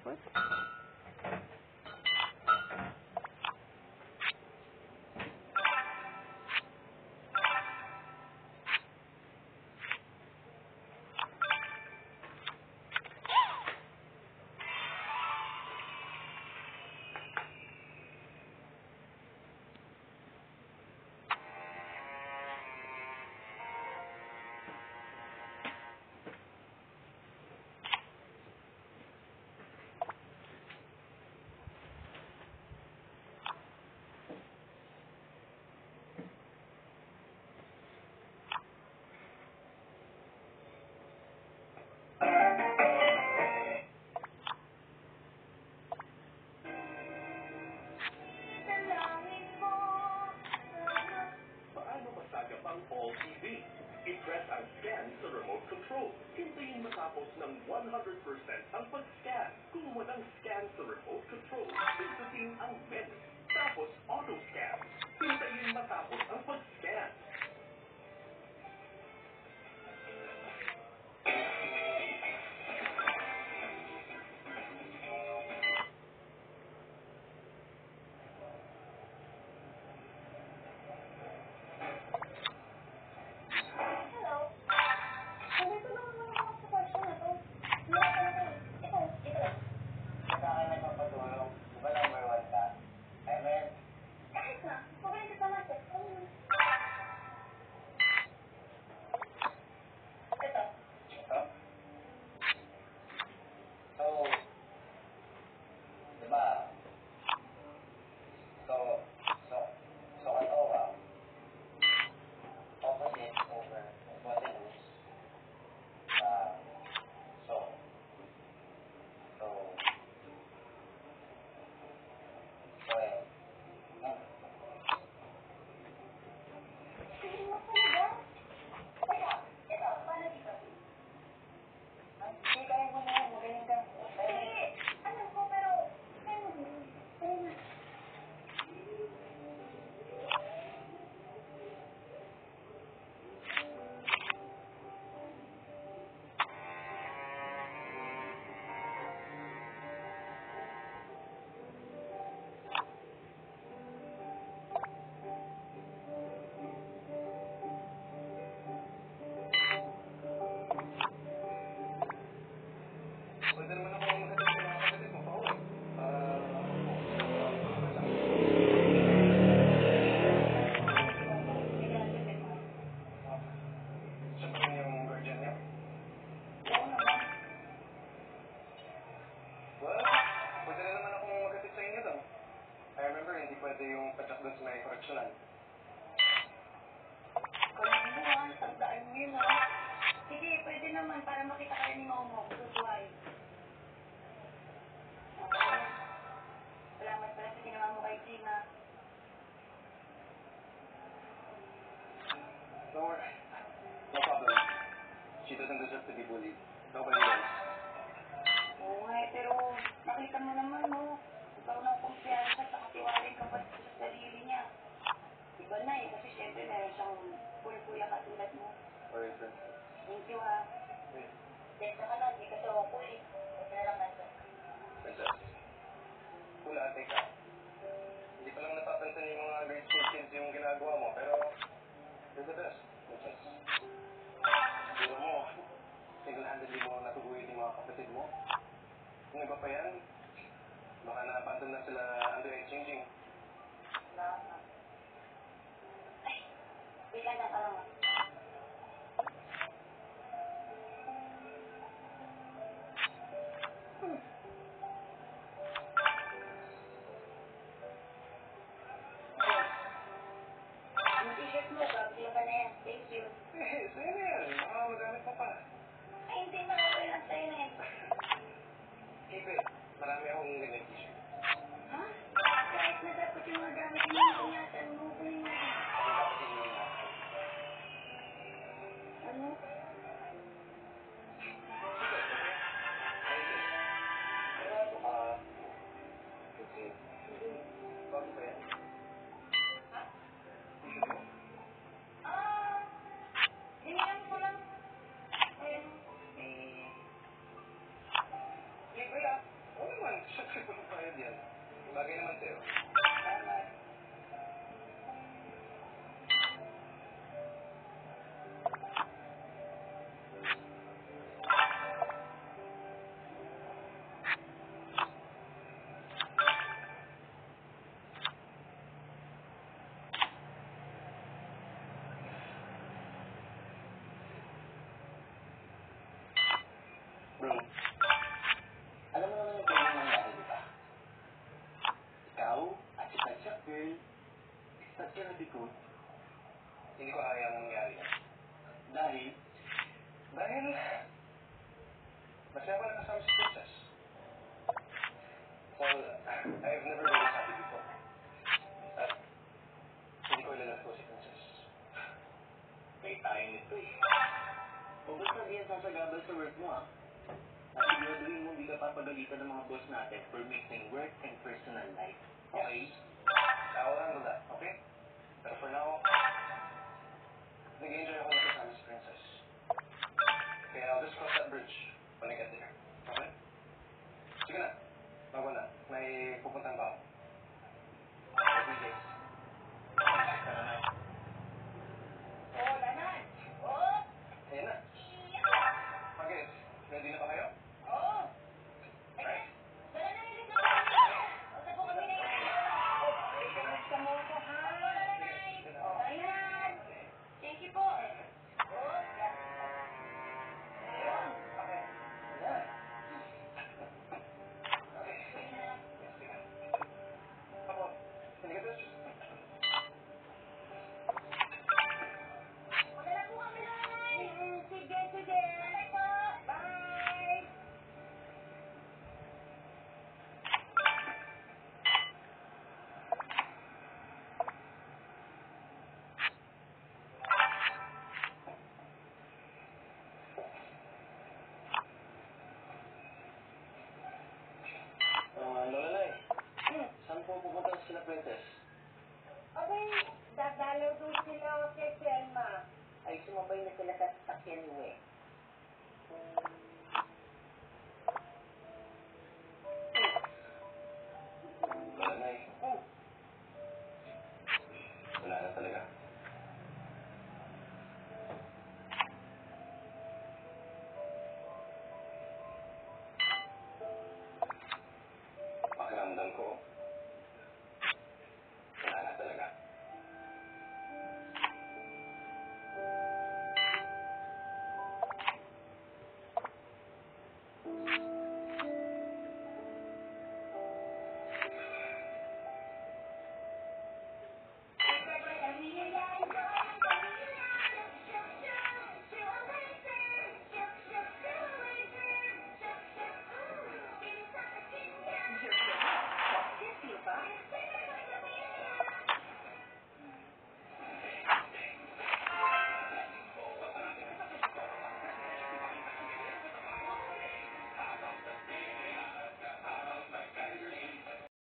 effort. I-press ang scan sa remote control. Hintayin matapos ng 100% ang pag-scan. Kung walang scan sa remote control, pindutin ang menu. Tapos auto-scan. Hintayin matapos ang pag-scan. Don't worry. No problem. She doesn't deserve to be bullied. Nobody does. Oo nga, pero nakita mo naman, no? Ikaw ng kumpiyansa at nakatiwalay ka pa sa sarili niya. Iba na eh, kasi syempre meron siyang pulpula katulad mo. Sorry, sir. Thank you, ha? Wait. Teka ka na, hindi ka siya wapulit. Huwag na lang natin. Princess. Hula, teka. Hindi pa lang napapansin yung mga grade school kids yung ginagawa mo, pero you're the best, Princess. Siguro mo, single-handedly mo natuguhin yung mga kapatid mo. Kung iba pa yan, baka na-abandon na sila under-exchanging. Salamat. Ay, bigyan na ka lang. Ang t-shirt mo, gagawin ka na yan. Thank you. Eh, sa'yo na yan. Baka magamit mo pa. Ay, hindi na okay lang sa'yo na yan. Keep it. Marami akong ganyan t-shirt. Ha? Kahit na dapat yung magamit mo yung ingatan mo, kunin mo. Ako dapat yung Ano? Bago ba yan? Ha? Hinihan ko lang. Ayun, Libre lang. Oo That cannot be good. Hindi ko hayang mangyari yan. Dahil, Dahil, masaya ko nakasama si Princess. Well, I've never been happy before. At, hindi ko ilalagay ko si Princess. may tayo nito eh. Huwag mo sabihin sasagabal sa work mo ah. At siguraduhin mo hindi ka papagalitan ng mga boss natin for mixing work and personal life. Okay? I will handle that, okay? Pero for now, nag-enjoy ako nakasama si Princess. Kaya I'll just cross that bridge when I get there. Okay? Sige na. Bago na. May pupuntang ba ako? Every day. Tara na. Oh, lanan! Oh! Ayan na. Okay, ready na ba kayo? Oh! Alright. Dala na yung lito kami! Usap po kami na yan! Kamusta mo ko, ha? Oh, ayan! Thank you po! Oh! Ayun! Okay. Ayan. Okay. Yes, sige. Ako, can you get this? Magdala po kami, nanay! Sige, sige! Bye po! Bye! Lola Nay, saan po pupunta sila Princess? Okay, dadalaw doon sila kay Selma. Ay, sumabay na sila sa sasakyan mo eh. Wala na eh. Wala na talaga.